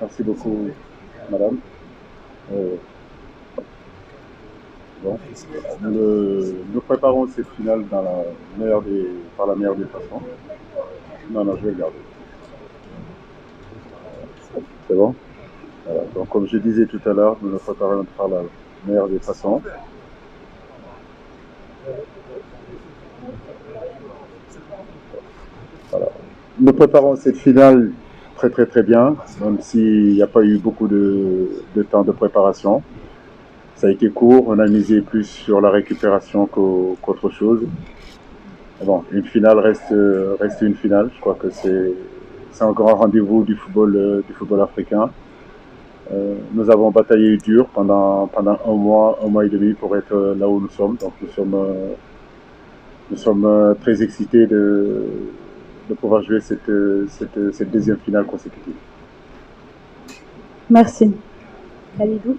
Merci beaucoup, madame. Euh, bon, nous préparons cette finale par la meilleure des façons. Non, non, je vais le garder. C'est bon? Voilà. Donc, comme je disais tout à l'heure, nous nous préparons par la meilleure des façons. Voilà. Nous préparons cette finale très très très bien, même s'il n'y a pas eu beaucoup de temps de préparation. Ça a été court, on a misé plus sur la récupération qu'autre chose. Bon, une finale reste une finale. Je crois que c'est un grand rendez-vous du football africain. Nous avons bataillé dur pendant un mois et demi pour être là où nous sommes. Donc nous sommes très excités de pouvoir jouer cette deuxième finale consécutive. Merci. Khalidou.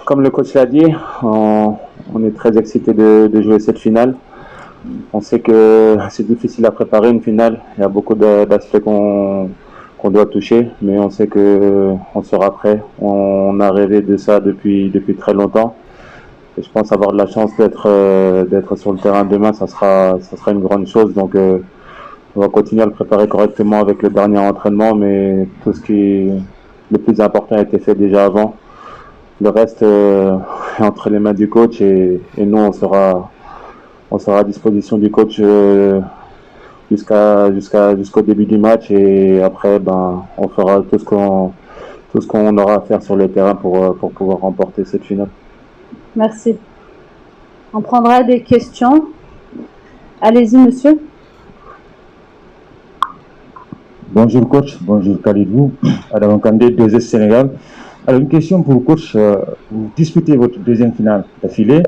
Comme le coach l'a dit, on est très excité de jouer cette finale. On sait que c'est difficile à préparer une finale. Il y a beaucoup d'aspects qu'on doit toucher, mais on sait que on sera prêt. On a rêvé de ça depuis très longtemps. Et je pense avoir de la chance d'être sur le terrain demain, ça sera une grande chose. Donc on va continuer à le préparer correctement avec le dernier entraînement, mais tout ce qui est le plus important a été fait déjà avant. Le reste est entre les mains du coach et nous on sera à disposition du coach jusqu'au début du match et après on fera tout ce qu'on aura à faire sur le terrain pour pouvoir remporter cette finale. Merci. On prendra des questions. Allez-y, monsieur. Bonjour coach, bonjour Khalidou, Adam Kandé, 2S Sénégal. Alors une question pour le coach, vous disputez votre deuxième finale d'affilée.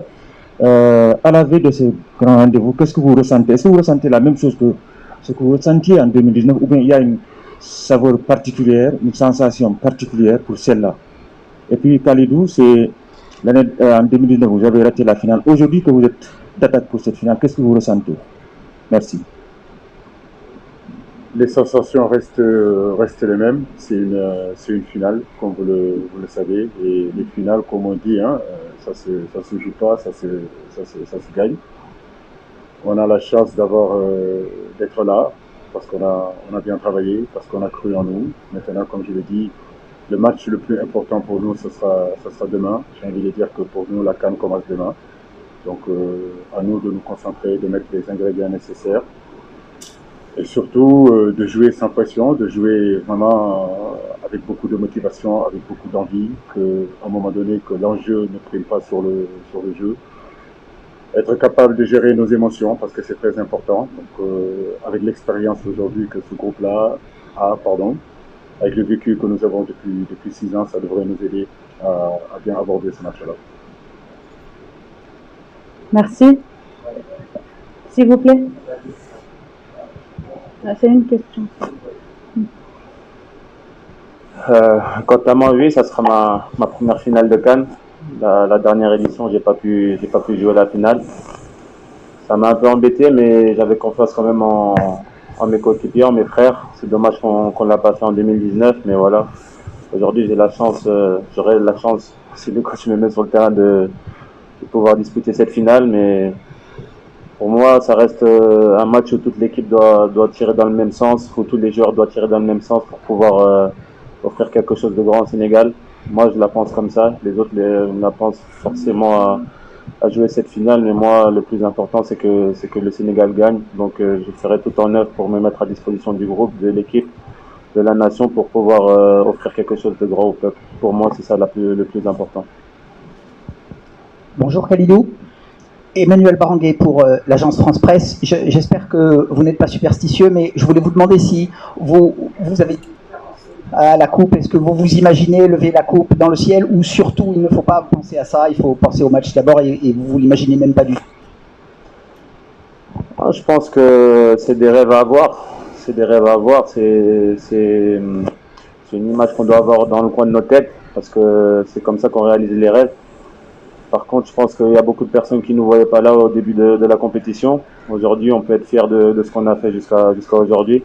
À la veille de ce grand rendez-vous, qu'est-ce que vous ressentez? Est-ce que vous ressentez la même chose que ce que vous ressentiez en 2019 ou bien il y a une saveur particulière, une sensation particulière pour celle-là? Et puis Khalidou, c'est l'année en 2019, vous avez raté la finale. Aujourd'hui que vous êtes d'attaque pour cette finale, qu'est-ce que vous ressentez? Merci. Les sensations restent les mêmes. C'est une finale, comme vous le savez. Et les finales, comme on dit, ça se joue pas, ça se gagne. On a la chance d'être là, parce qu'on a bien travaillé, parce qu'on a cru en nous. Maintenant, comme je l'ai dit, le match le plus important pour nous, ce sera demain. J'ai envie de dire que pour nous, la CAN commence demain. Donc, à nous de nous concentrer, de mettre les ingrédients nécessaires. Et surtout de jouer sans pression, de jouer vraiment avec beaucoup de motivation, avec beaucoup d'envie, qu'à un moment donné, que l'enjeu ne prime pas sur le jeu. Être capable de gérer nos émotions, parce que c'est très important. Donc, avec l'expérience aujourd'hui que ce groupe-là a, avec le vécu que nous avons depuis 6 ans, ça devrait nous aider à bien aborder ce match-là. Merci. S'il vous plaît. C'est une question. Quant à moi, oui, ça sera ma première finale de CAN. La dernière édition, j'ai pas pu jouer la finale. Ça m'a un peu embêté, mais j'avais confiance quand même en mes coéquipiers, en mes frères. C'est dommage qu'on l'a pas fait en 2019, mais voilà. Aujourd'hui, j'aurai la chance, si le coach me met sur le terrain, de pouvoir disputer cette finale, mais pour moi, ça reste un match où toute l'équipe doit tirer dans le même sens, où tous les joueurs doivent tirer dans le même sens pour pouvoir offrir quelque chose de grand au Sénégal. Moi, je la pense comme ça. Les autres la pensent forcément à jouer cette finale, mais moi, le plus important, c'est que le Sénégal gagne. Donc, je ferai tout en œuvre pour me mettre à disposition du groupe, de l'équipe, de la nation, pour pouvoir offrir quelque chose de grand au peuple. Pour moi, c'est ça le plus important. Bonjour Khalidou. Emmanuel Baranguet pour l'agence France Presse. J'espère que vous n'êtes pas superstitieux, mais je voulais vous demander si vous avez à la coupe, est-ce que vous vous imaginez lever la coupe dans le ciel ou surtout il ne faut pas penser à ça, il faut penser au match d'abord et vous l'imaginez même pas du tout? Je pense que c'est des rêves à avoir. C'est une image qu'on doit avoir dans le coin de nos têtes parce que c'est comme ça qu'on réalise les rêves. Par contre, je pense qu'il y a beaucoup de personnes qui ne nous voyaient pas là au début de la compétition. Aujourd'hui, on peut être fier de ce qu'on a fait jusqu'à aujourd'hui.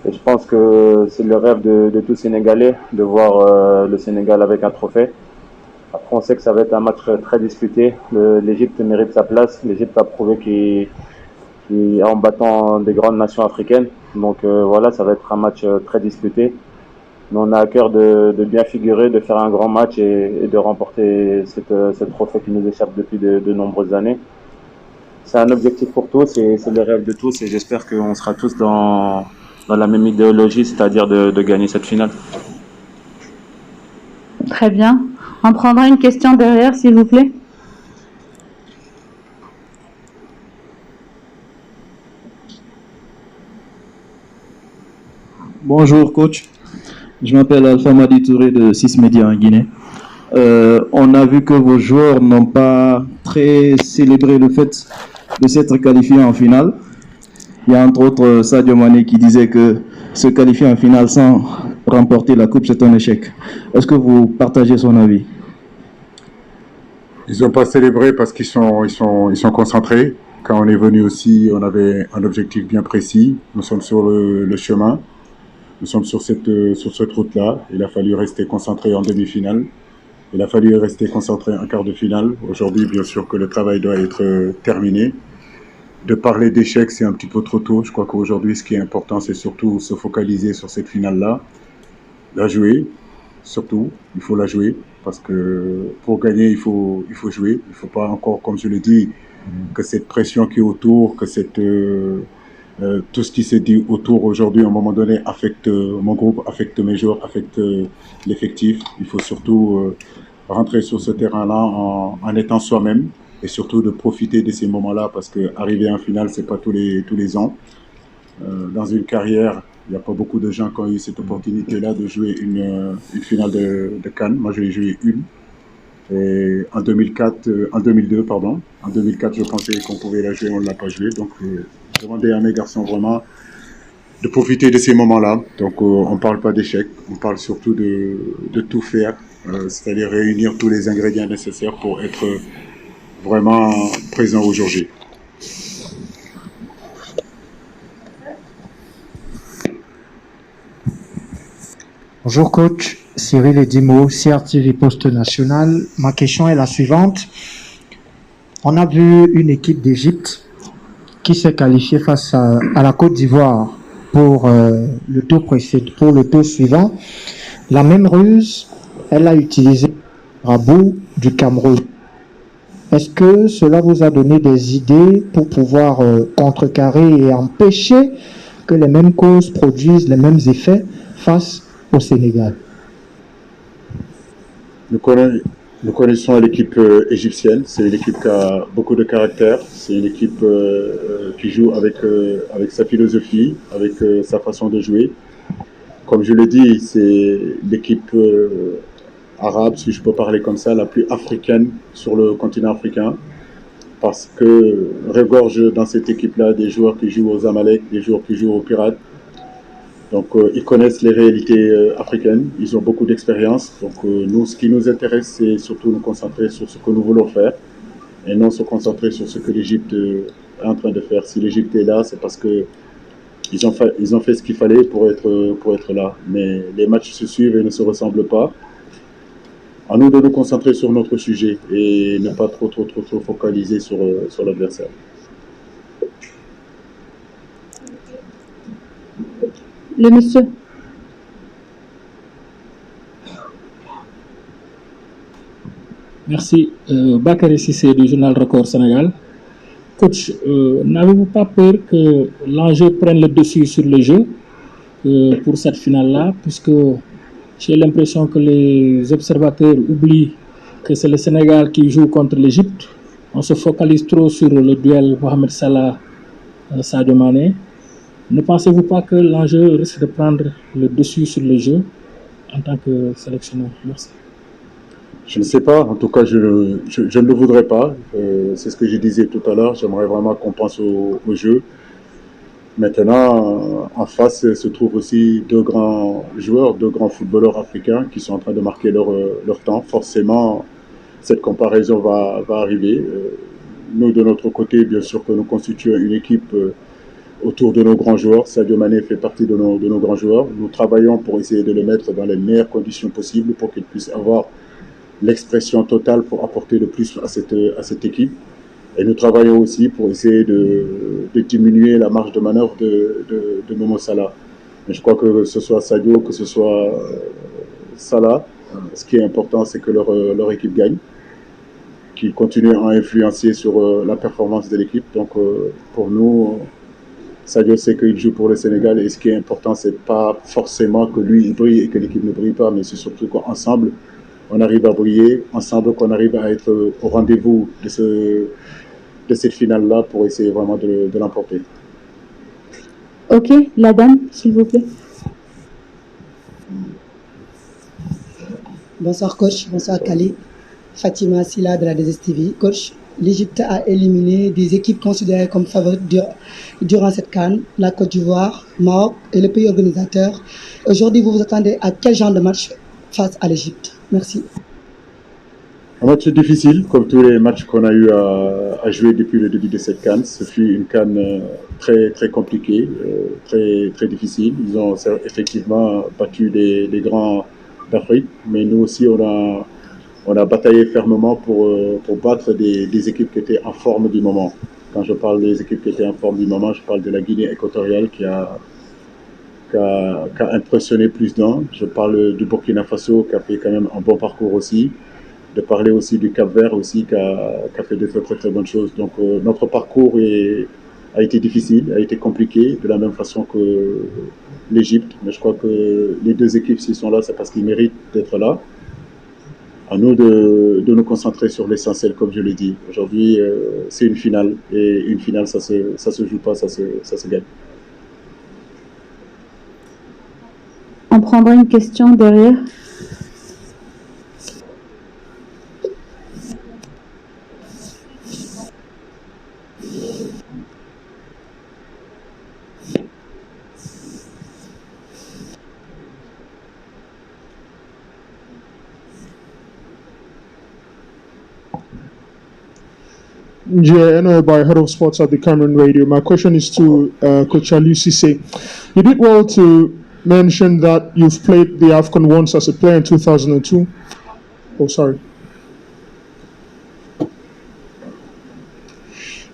Et je pense que c'est le rêve de tout Sénégalais de voir le Sénégal avec un trophée. Après, on sait que ça va être un match très disputé. L'Égypte mérite sa place. L'Égypte a prouvé qu'il en battant des grandes nations africaines. Donc voilà, ça va être un match très disputé. Mais on a à cœur de bien figurer, de faire un grand match et de remporter ce trophée qui nous échappe depuis de nombreuses années. C'est un objectif pour tous et c'est le rêve de tous. Et j'espère qu'on sera tous dans la même idéologie, c'est-à-dire de gagner cette finale. Très bien. On prendra une question derrière, s'il vous plaît. Bonjour coach, je m'appelle Alpha Madi Touré de 6 Médias en Guinée. On a vu que vos joueurs n'ont pas très célébré le fait de s'être qualifiés en finale. Il y a entre autres Sadio Mané qui disait que se qualifier en finale sans remporter la coupe, c'est un échec. Est-ce que vous partagez son avis? Ils n'ont pas célébré parce qu'ils sont concentrés. Quand on est venu aussi, on avait un objectif bien précis. Nous sommes sur le chemin. Nous sommes sur cette route-là. Il a fallu rester concentré en demi-finale. Il a fallu rester concentré en quart de finale. Aujourd'hui, bien sûr que le travail doit être terminé. De parler d'échec, c'est un petit peu trop tôt. Je crois qu'aujourd'hui, ce qui est important, c'est surtout se focaliser sur cette finale-là. La jouer, surtout. Il faut la jouer. Parce que pour gagner, il faut jouer. Il ne faut pas encore, comme je l'ai dit, que cette pression qui est autour, que tout ce qui s'est dit autour aujourd'hui, à un moment donné, affecte mon groupe, affecte mes joueurs, affecte l'effectif. Il faut surtout rentrer sur ce terrain-là en étant soi-même et surtout de profiter de ces moments-là parce qu'arriver en finale, c'est pas tous les ans. Dans une carrière, il n'y a pas beaucoup de gens qui ont eu cette opportunité-là de jouer une finale de CAN. Moi, je l'ai joué une. Et en 2002, je pensais qu'on pouvait la jouer, on ne l'a pas jouée. Donc, je demandais à mes garçons vraiment de profiter de ces moments-là. Donc, on ne parle pas d'échec, on parle surtout de tout faire, c'est-à-dire réunir tous les ingrédients nécessaires pour être vraiment présent au jour J. Bonjour coach, Cyril Edimo, CRTV Poste National. Ma question est la suivante. On a vu une équipe d'Égypte qui s'est qualifiée face à la Côte d'Ivoire pour le tour suivant. La même ruse, elle a utilisé Rabou du Cameroun. Est-ce que cela vous a donné des idées pour pouvoir contrecarrer et empêcher que les mêmes causes produisent les mêmes effets face au Sénégal? Nous connaissons l'équipe égyptienne. C'est une équipe qui a beaucoup de caractère. C'est une équipe qui joue avec sa philosophie, avec sa façon de jouer. Comme je l'ai dit, c'est l'équipe arabe, si je peux parler comme ça, la plus africaine sur le continent africain. Parce que regorge dans cette équipe-là des joueurs qui jouent aux Amalek, des joueurs qui jouent aux Pirates. Donc, ils connaissent les réalités africaines, ils ont beaucoup d'expérience. Donc, nous, ce qui nous intéresse, c'est surtout nous concentrer sur ce que nous voulons faire et non se concentrer sur ce que l'Égypte est en train de faire. Si l'Égypte est là, c'est parce que ils ont fait ce qu'il fallait pour être là. Mais les matchs se suivent et ne se ressemblent pas. À nous de nous concentrer sur notre sujet et ne pas trop focaliser sur l'adversaire. Le monsieur. Merci. Bakary Cissé du journal Record Sénégal. Coach, n'avez-vous pas peur que l'enjeu prenne le dessus sur le jeu pour cette finale-là, puisque j'ai l'impression que les observateurs oublient que c'est le Sénégal qui joue contre l'Égypte. On se focalise trop sur le duel Mohamed Salah-Sadio Mané. Ne pensez-vous pas que l'enjeu risque de prendre le dessus sur le jeu en tant que sélectionneur? Merci. Je ne sais pas, en tout cas je ne le voudrais pas, c'est ce que je disais tout à l'heure, j'aimerais vraiment qu'on pense au jeu. Maintenant, en face se trouvent aussi deux grands joueurs, deux grands footballeurs africains qui sont en train de marquer leur temps. Forcément, cette comparaison va arriver. Nous, de notre côté, bien sûr que nous constituons une équipe autour de nos grands joueurs. Sadio Mané fait partie de nos grands joueurs. Nous travaillons pour essayer de le mettre dans les meilleures conditions possibles pour qu'il puisse avoir l'expression totale pour apporter le plus à cette équipe. Et nous travaillons aussi pour essayer de diminuer la marge de manœuvre de Momo Salah. Mais je crois que ce soit Sadio, que ce soit Salah, ce qui est important, c'est que leur équipe gagne, qu'ils continuent à influencer sur la performance de l'équipe. Donc pour nous, Sadio sait qu'il joue pour le Sénégal et ce qui est important, c'est pas forcément que lui il brille et que l'équipe ne brille pas, mais c'est surtout qu'ensemble, on arrive à briller, ensemble qu'on arrive à être au rendez-vous de cette finale-là pour essayer vraiment de l'emporter. Ok, la dame, s'il vous plaît. Bonsoir coach, bonsoir Kali. Fatima Silla de la 2STV. Coach, l'Égypte a éliminé des équipes considérées comme favorites durant cette CAN, la Côte d'Ivoire, Maroc et le pays organisateur. Aujourd'hui, vous vous attendez à quel genre de match face à l'Égypte? Merci. Un match difficile, comme tous les matchs qu'on a eu à jouer depuis le début de cette CAN. Ce fut une CAN très, très compliquée, très, très difficile. Ils ont effectivement battu les grands d'Afrique, mais nous aussi, on a bataillé fermement pour battre des équipes qui étaient en forme du moment. Quand je parle des équipes qui étaient en forme du moment, je parle de la Guinée équatoriale qui a impressionné plus d'un. Je parle du Burkina Faso qui a fait quand même un bon parcours aussi. De parler aussi du Cap-Vert aussi qui a fait de très, très, très bonnes choses. Donc notre parcours a été difficile, a été compliqué, de la même façon que l'Égypte. Mais je crois que les deux équipes, s'ils sont là, c'est parce qu'ils méritent d'être là. À nous de nous concentrer sur l'essentiel, comme je l'ai dit. Aujourd'hui, c'est une finale. Et une finale, ça se joue pas, ça se gagne. On prendra une question derrière. Yeah, by Head of Sports at the Cameroon Radio. My question is to Coach Aliou Cissé. You did well to mention that you've played the AFCON once as a player in 2002. Oh, sorry.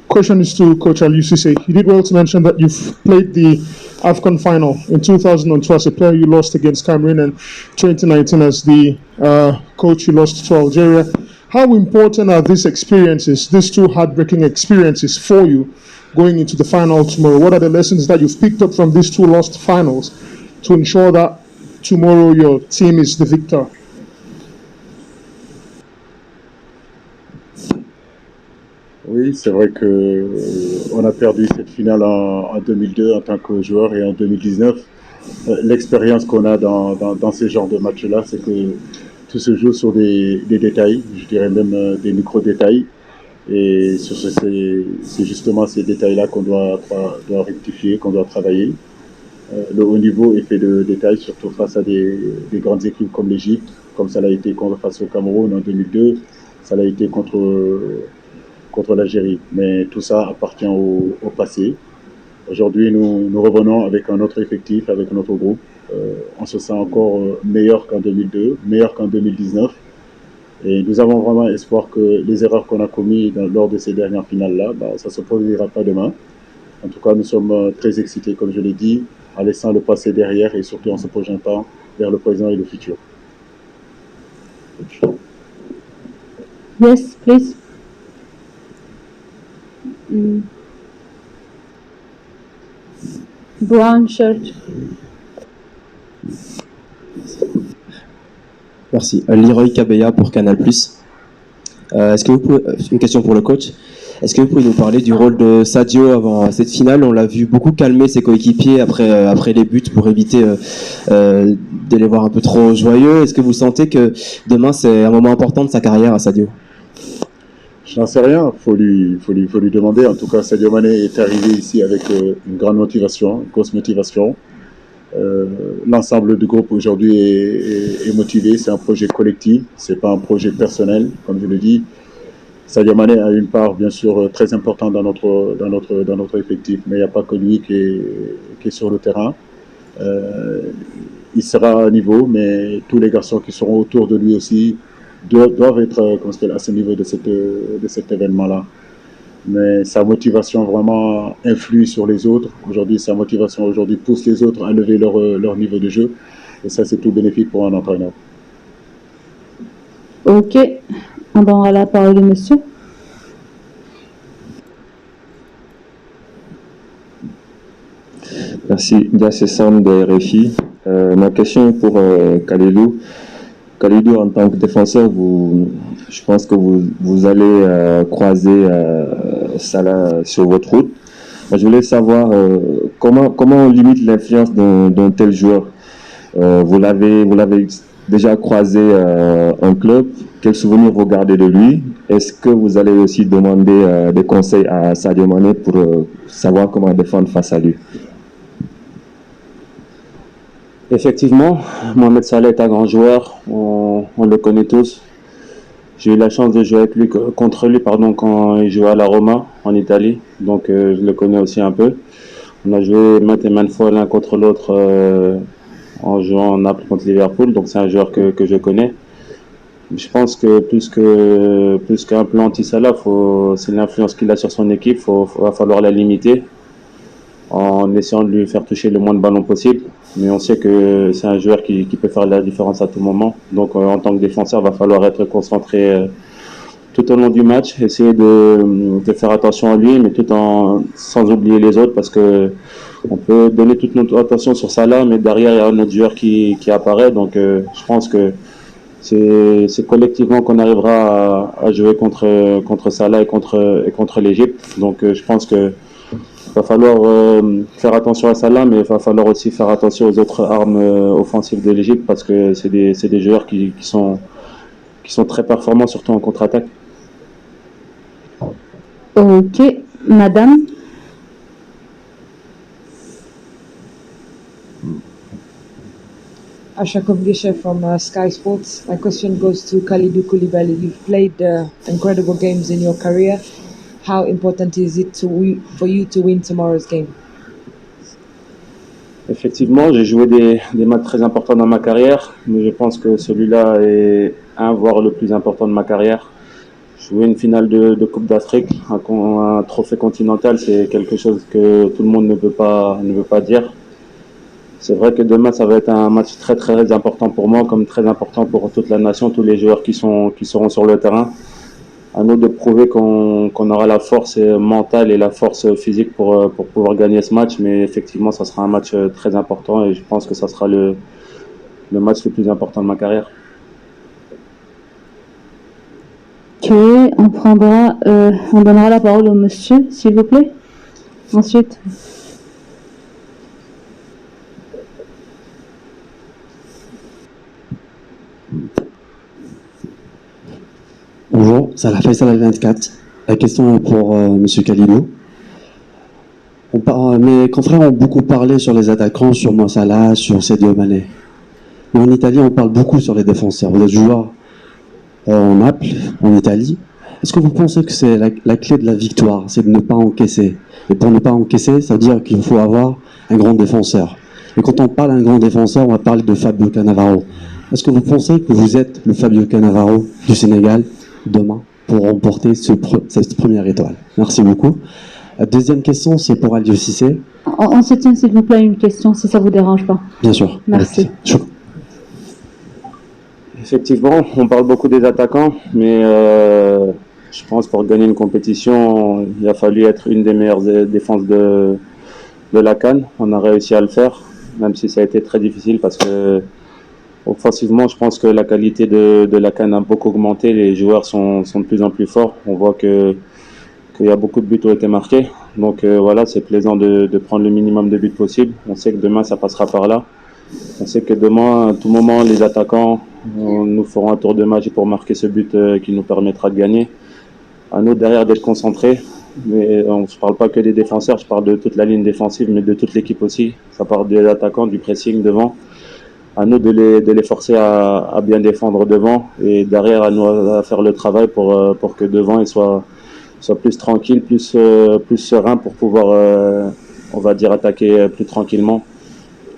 Question is to Coach Aliou Cissé. You did well to mention that you've played the AFCON final in 2002 as a player. You lost against Cameroon, and 2019 as the coach you lost to Algeria. How important are these experiences, these two heartbreaking experiences for you going into the final tomorrow? What are the lessons that you've picked up from these two lost finals to ensure that tomorrow your team is the victor? Oui, c'est vrai que on a perdu cette finale en 2002 en tant que joueur et en 2019. L'expérience qu'on a dans ces genres de matchs-là, c'est que tout se joue sur des détails, je dirais même des micro-détails. Et c'est justement ces détails-là qu'on doit rectifier, qu'on doit travailler. Le haut niveau est fait de détails, surtout face à des grandes équipes comme l'Égypte, comme ça l'a été face au Cameroun en 2002, ça l'a été contre l'Algérie. Mais tout ça appartient au passé. Aujourd'hui, nous revenons avec un autre effectif, avec notre groupe. On se sent encore meilleur qu'en 2002, meilleur qu'en 2019. Et nous avons vraiment espoir que les erreurs qu'on a commises lors de ces dernières finales-là, ça ne se produira pas demain. En tout cas, nous sommes très excités, comme je l'ai dit, en laissant le passé derrière et surtout en se projetant vers le présent et le futur. Yes, please. Brown shirt. Merci. Leroy Kabeya pour Canal+. Est-ce que vous pouvez, une question pour le coach. Est-ce que vous pouvez nous parler du rôle de Sadio avant cette finale? On l'a vu beaucoup calmer ses coéquipiers après les buts pour éviter de les voir un peu trop joyeux. Est-ce que vous sentez que demain c'est un moment important de sa carrière à Sadio? Je n'en sais rien, faut lui demander. En tout cas, Sadio Mané est arrivé ici avec une grande motivation, une grosse motivation. L'ensemble du groupe aujourd'hui est motivé. C'est un projet collectif, c'est pas un projet personnel, comme je le dis. Sadio Mané a une part, bien sûr, très importante dans notre effectif, mais il n'y a pas que lui qui est sur le terrain. Il sera à niveau, mais tous les garçons qui seront autour de lui aussi doivent être à ce niveau de cet événement-là. Mais sa motivation vraiment influe sur les autres. Aujourd'hui, sa motivation aujourd'hui pousse les autres à lever leur niveau de jeu. Et ça, c'est tout bénéfique pour un entraîneur. Ok, on donnera la parole au monsieur. Merci, Yassé Sam de RFI. Ma question est pour Kalidou. Kalidou, en tant que défenseur, je pense que vous allez croiser Salah sur votre route. Moi, je voulais savoir comment on limite l'influence d'un tel joueur. Vous l'avez déjà croisé en club. Quels souvenirs vous gardez de lui? Est-ce que vous allez aussi demander des conseils à Sadio Mané pour savoir comment défendre face à lui? Effectivement, Mohamed Salah est un grand joueur, on le connaît tous. J'ai eu la chance de jouer contre lui quand il jouait à la Roma en Italie, donc je le connais aussi un peu. On a joué maintes et maintes fois l'un contre l'autre en jouant en Naples contre Liverpool, donc c'est un joueur que je connais. Je pense que plus qu'un plan anti-Salah, c'est l'influence qu'il a sur son équipe, va falloir la limiter en essayant de lui faire toucher le moins de ballons possible. Mais on sait que c'est un joueur qui peut faire la différence à tout moment. Donc en tant que défenseur, il va falloir être concentré tout au long du match, essayer de faire attention à lui, mais sans oublier les autres, parce que on peut donner toute notre attention sur Salah, mais derrière il y a un autre joueur qui apparaît. Donc je pense que c'est collectivement qu'on arrivera à jouer contre Salah et contre l'Égypte. Donc je pense que va falloir faire attention à Salah, mais il va falloir aussi faire attention aux autres armes offensives de l'Égypte, parce que c'est des joueurs qui sont très performants, surtout en contre-attaque. Ok, madame. Asha Kovgisha from Sky Sports. My question goes to Kalidou Koulibaly. You've played incredible games in your career. How important is it for you to win tomorrow's game? Effectivement, j'ai joué des matchs très importants dans ma carrière, mais je pense que celui-là est voire le plus important de ma carrière. Jouer une finale de Coupe d'Afrique, un trophée continental, c'est quelque chose que tout le monde ne veut pas dire. C'est vrai que demain, ça va être un match très très important pour moi, comme très important pour toute la nation, tous les joueurs qui seront sur le terrain. À nous de prouver qu'on aura la force mentale et la force physique pour pouvoir gagner ce match, mais effectivement, ça sera un match très important et je pense que ça sera le match le plus important de ma carrière. Ok, on donnera la parole au monsieur, s'il vous plaît. Ensuite. Bonjour, Salah Faisal 24. La question est pour Monsieur Kalidou. Mes confrères ont beaucoup parlé sur les attaquants, sur Mo Salah, sur Sadio Mané. Mais en Italie, on parle beaucoup sur les défenseurs. Vous êtes joueur en Naples, en Italie. Est-ce que vous pensez que c'est la clé de la victoire, c'est de ne pas encaisser? Et pour ne pas encaisser, ça veut dire qu'il faut avoir un grand défenseur. Et quand on parle d'un grand défenseur, on va parler de Fabio Cannavaro. Est-ce que vous pensez que vous êtes le Fabio Cannavaro du Sénégal demain pour remporter cette première étoile? Merci beaucoup. La deuxième question, c'est pour Aliou Cissé. On se tient, s'il vous plaît, une question, si ça vous dérange pas. Bien sûr. Merci. Effectivement, on parle beaucoup des attaquants, mais je pense pour gagner une compétition, il a fallu être une des meilleures défenses de la CAN. On a réussi à le faire, même si ça a été très difficile parce que offensivement, je pense que la qualité de la CAN a beaucoup augmenté. Les joueurs sont de plus en plus forts. On voit qu'il y a beaucoup de buts qui ont été marqués. Donc voilà, c'est plaisant de prendre le minimum de buts possible. On sait que demain, ça passera par là. On sait que demain, à tout moment, les attaquants nous feront un tour de magie pour marquer ce but qui nous permettra de gagner. À nous derrière d'être concentrés, Mais on ne parle pas que des défenseurs, je parle de toute la ligne défensive, mais de toute l'équipe aussi. Ça part des attaquants, du pressing devant. À nous de les forcer à bien défendre devant, et derrière à nous à faire le travail pour que devant ils soient plus tranquilles, plus sereins pour pouvoir, on va dire, attaquer plus tranquillement.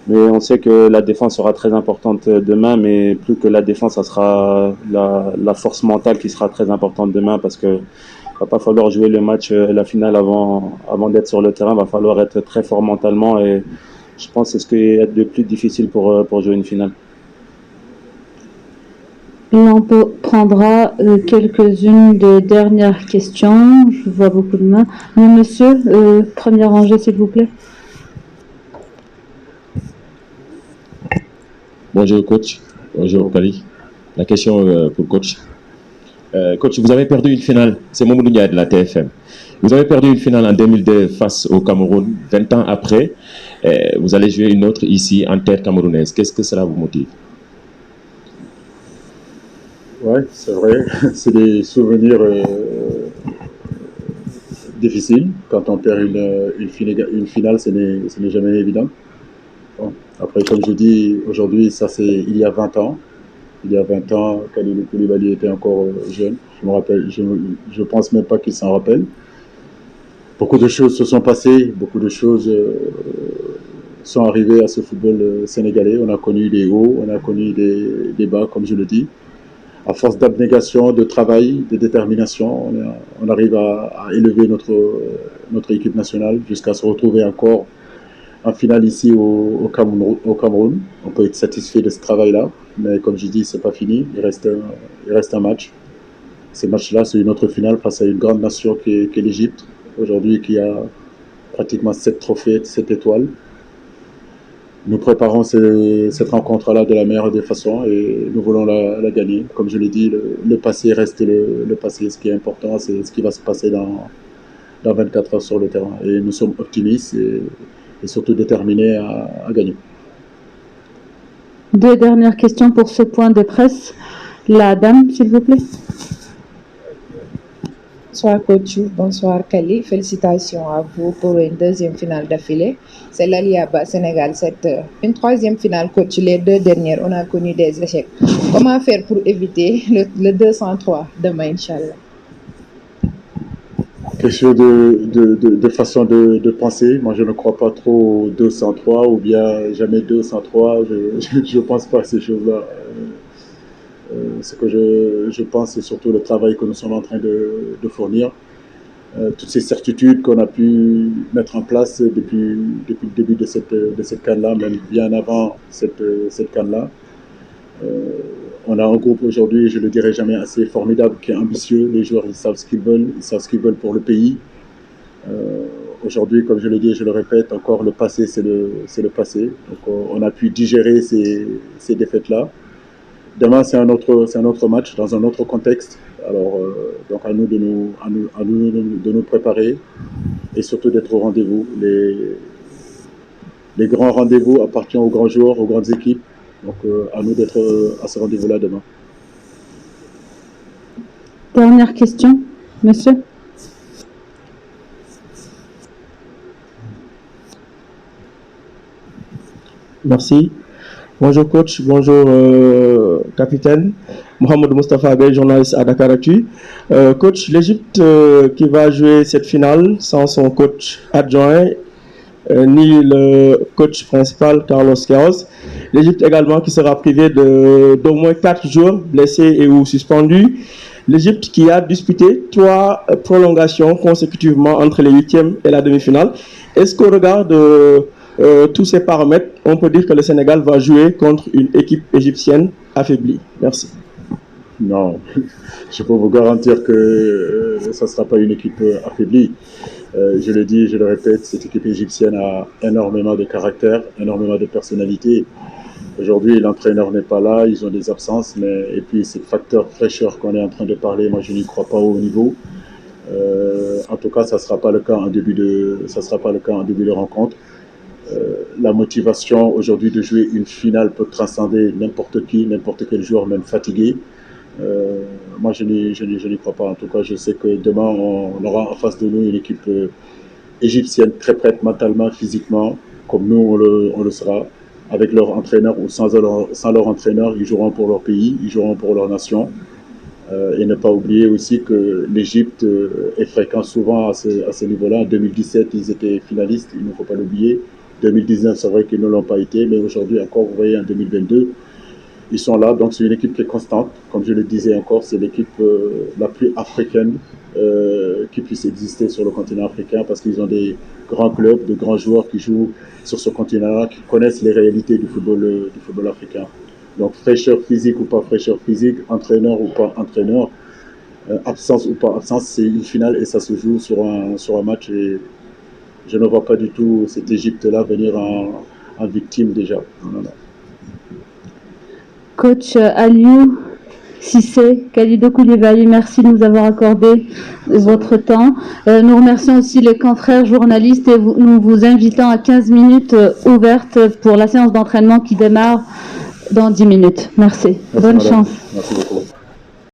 Mais on sait que la défense sera très importante demain, mais plus que la défense, ça sera la force mentale qui sera très importante demain, parce que va pas falloir jouer le match, la finale avant d'être sur le terrain, va falloir être très fort mentalement, et je pense que c'est ce qui est le plus difficile pour jouer une finale. On prendra quelques-unes des dernières questions. Je vois beaucoup de mains. Oui, monsieur, première rangée, s'il vous plaît. Bonjour coach, bonjour Kali. La question pour coach. Coach, vous avez perdu une finale, c'est Mamadou Ndiaye de la TFM. Vous avez perdu une finale en 2002 face au Cameroun. 20 ans après, vous allez jouer une autre ici en terre camerounaise. Qu'est-ce que cela vous motive? Oui, c'est vrai. C'est des souvenirs difficiles. Quand on perd une finale, ce n'est jamais évident. Bon. Après, comme je dis, aujourd'hui, ça c'est il y a 20 ans. Il y a 20 ans, Kalidou Koulibaly était encore jeune. Je me rappelle, je pense même pas qu'il s'en rappelle. Beaucoup de choses se sont passées, beaucoup de choses sont arrivées à ce football sénégalais. On a connu des hauts, on a connu des bas, comme je le dis. À force d'abnégation, de travail, de détermination, on arrive à élever notre équipe nationale jusqu'à se retrouver encore en finale ici au Cameroun. On peut être satisfait de ce travail-là, mais comme je dis, c'est pas fini. Il reste un match. Ce match-là, c'est une autre finale face à une grande nation qui est l'Égypte, aujourd'hui qui a pratiquement 7 trophées, 7 étoiles. Nous préparons cette rencontre-là de la meilleure des façons et nous voulons la gagner. Comme je l'ai dit, le passé reste le passé. Ce qui est important, c'est ce qui va se passer dans 24 heures sur le terrain. Et nous sommes optimistes et surtout déterminés à gagner. Deux dernières questions pour ce point de presse. La dame, s'il vous plaît. Bonsoir coach, bonsoir Kali. Félicitations à vous pour une deuxième finale d'affilée. C'est l'Aliaba Sénégal 7. Une troisième finale coach, les deux dernières, on a connu des échecs. Comment faire pour éviter le 203 demain, Inch'Allah? Question de façon de penser. Moi, je ne crois pas trop au 203 ou bien jamais 203. Je ne pense pas à ces choses-là. Ce que je pense, c'est surtout le travail que nous sommes en train de fournir. Toutes ces certitudes qu'on a pu mettre en place depuis le début de cette CAN-là, même bien avant cette CAN-là. On a un groupe aujourd'hui, je ne le dirai jamais assez, formidable, qui est ambitieux. Les joueurs, ils savent ce qu'ils veulent pour le pays. Aujourd'hui, comme je le dis et je le répète, encore le passé, c'est le passé. Donc on a pu digérer ces défaites-là. Demain, c'est un autre match dans un autre contexte. Alors, donc à nous de nous préparer et surtout d'être au rendez-vous. Les grands rendez-vous appartiennent aux grands joueurs, aux grandes équipes. Donc, à nous d'être à ce rendez-vous-là demain. Dernière question, monsieur. Merci. Bonjour coach, bonjour capitaine. Mohamed Mustafa Abel, journaliste à Dakaractu. Coach, l'Égypte qui va jouer cette finale sans son coach adjoint, ni le coach principal Carlos Queiroz. L'Égypte également qui sera privée d'au moins 4 joueurs blessés et ou suspendus. L'Égypte qui a disputé 3 prolongations consécutivement entre les 8e et la demi-finale. Est-ce qu'au regard de tous ces paramètres, on peut dire que le Sénégal va jouer contre une équipe égyptienne affaiblie? Merci. Non, je peux vous garantir que ça ne sera pas une équipe affaiblie. Je le dis, je le répète, cette équipe égyptienne a énormément de caractère, énormément de personnalité. Aujourd'hui, l'entraîneur n'est pas là, ils ont des absences, et puis ce facteur fraîcheur qu'on est en train de parler, moi je n'y crois pas au niveau. En tout cas, ça ne sera pas le cas en début de rencontre. La motivation aujourd'hui de jouer une finale peut transcender n'importe qui, n'importe quel joueur, même fatigué. moi, je n'y crois pas. En tout cas, je sais que demain, on aura en face de nous une équipe égyptienne très prête mentalement, physiquement, comme nous, on le sera. Avec leur entraîneur ou sans leur entraîneur, ils joueront pour leur pays, ils joueront pour leur nation. Et ne pas oublier aussi que l'Égypte est fréquente souvent à ce niveau-là. En 2017, ils étaient finalistes, il ne faut pas l'oublier. 2019, c'est vrai qu'ils ne l'ont pas été, mais aujourd'hui encore, vous voyez, en 2022, ils sont là. Donc c'est une équipe qui est constante. Comme je le disais encore, c'est l'équipe la plus africaine qui puisse exister sur le continent africain parce qu'ils ont des grands clubs, de grands joueurs qui jouent sur ce continent-là, qui connaissent les réalités du football africain. Donc fraîcheur physique ou pas fraîcheur physique, entraîneur ou pas entraîneur, absence ou pas absence, c'est une finale et ça se joue sur un match. Et je ne vois pas du tout cette Égypte-là venir en victime déjà. Non. Coach Aliou Cissé, Kalidou Koulibaly, merci de nous avoir accordé votre temps. Nous remercions aussi les confrères journalistes et nous vous invitons à 15 minutes ouvertes pour la séance d'entraînement qui démarre dans 10 minutes. Merci. Bonne chance. Merci beaucoup.